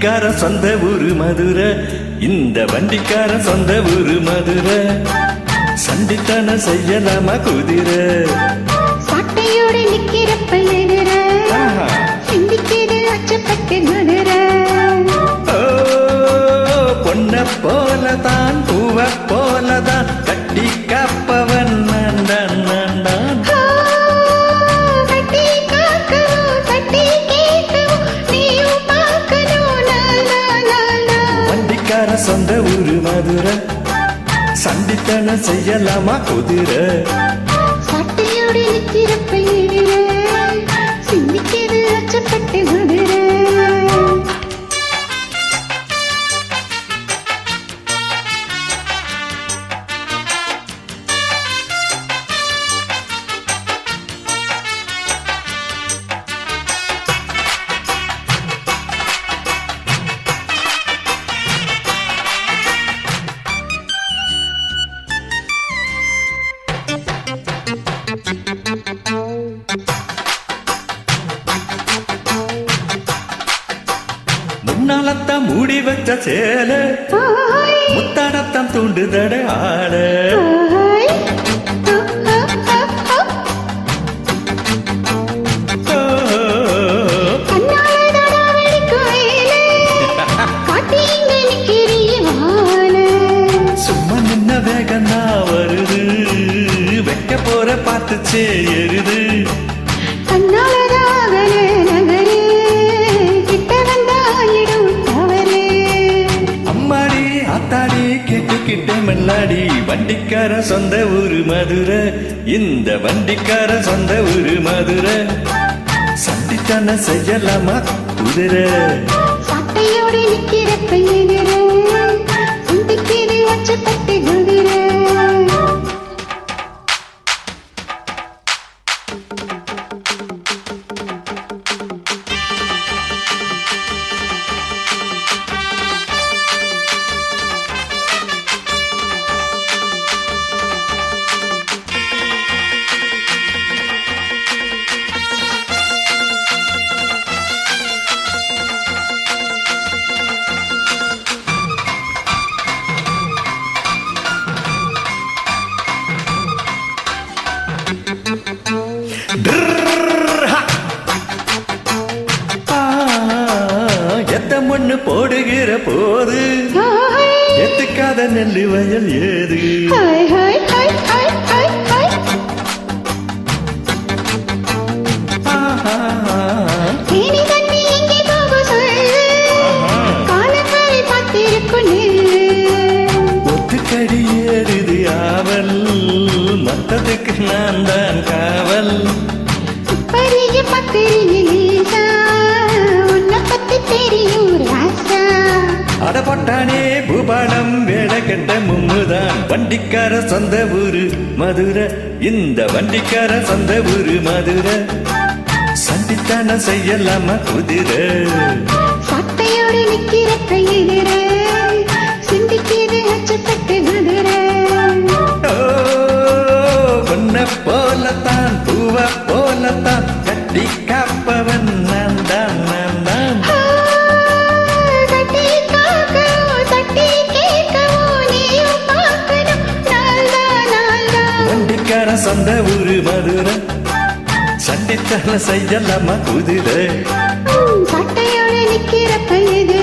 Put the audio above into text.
வண்டிக்கார சொந்த ஊரு மதுரை, இந்த வண்டிக்கார சொந்த ஊரு மதுரை. சண்டித்தன செய்யலாமா குதிரை, சாட்டையோடு நிக்கிறப்ப எதிர சிந்திக்கிறது அச்சப்பட்டு குதிரை. பொன்ன போலதான் பூவ போலதான் கட்டி காப்பவன் நான் தான் நான் தான். கட்டி காக்கவும் கட்டி கேட்கவும் நீயும் பார்க்கணும் நானா. வண்டிக்கார சொந்த ஊரு மதுரை, சண்டித்தன செய்யலாமா குதிரை. சாட்டையோடு நிக்கிறப்ப எதிர சிந்திக்கிறது அச்சப்பட்டு குதிரை. முன்னாலத்தான் மூடி வச்ச சேல, முத்தாடத்தான் தூண்டுதட ஆள. சும்மா நின்ன வேகந்தா வருது, வைக்க போற பார்த்து சேருது. அம்மாடி ஆத்தாடி கேட்டுக்கிட்டே மல்லாடி, வண்டிக்கார சொந்த ஊரு மதுரை, இந்த வண்டிக்கார சொந்த ஊரு மதுரை. சண்டித்தன செய்யலாமா குதிரை, சாட்டையோடு நிக்கிறப்ப எதிர சிந்திக்கிறது அச்சப்பட்டு குதிரை. எத்த மண்ணு போடுகிற போது எத்துக்காத நெல்லு வயல் ஏது. ஒத்துக்கடி ஏறுது ஆவல், மத்ததுக்கு நான் தான் காவல். அடப்பட்டானே பூபாலம் வேட கெட்ட மும்முதான், வண்டிக்கார சொந்த ஊரு மதுரை, இந்த வண்டிக்கார சொந்த ஊரு மதுரை. சண்டித்தன செய்யலாமா குதிரை, சாட்டையோடு நிக்கிறப்ப எதிர சிந்திக்கிறது அச்சப்பட்டு குதிரை. பொன்ன போலத்தான் பூவ போலத்தான் கட்டி காப்பவன் நான் தான் நான் தான். தட்டி காக்கவும் தட்டி கேட்கவும் நீயும் பார்க்கணும் நானா. வண்டிக்கார சொந்த ஊரு மதுரை, சண்டித்தன செய்யலாமா குதிரை. சாட்டையோடு நிக்கிறப்ப எதிர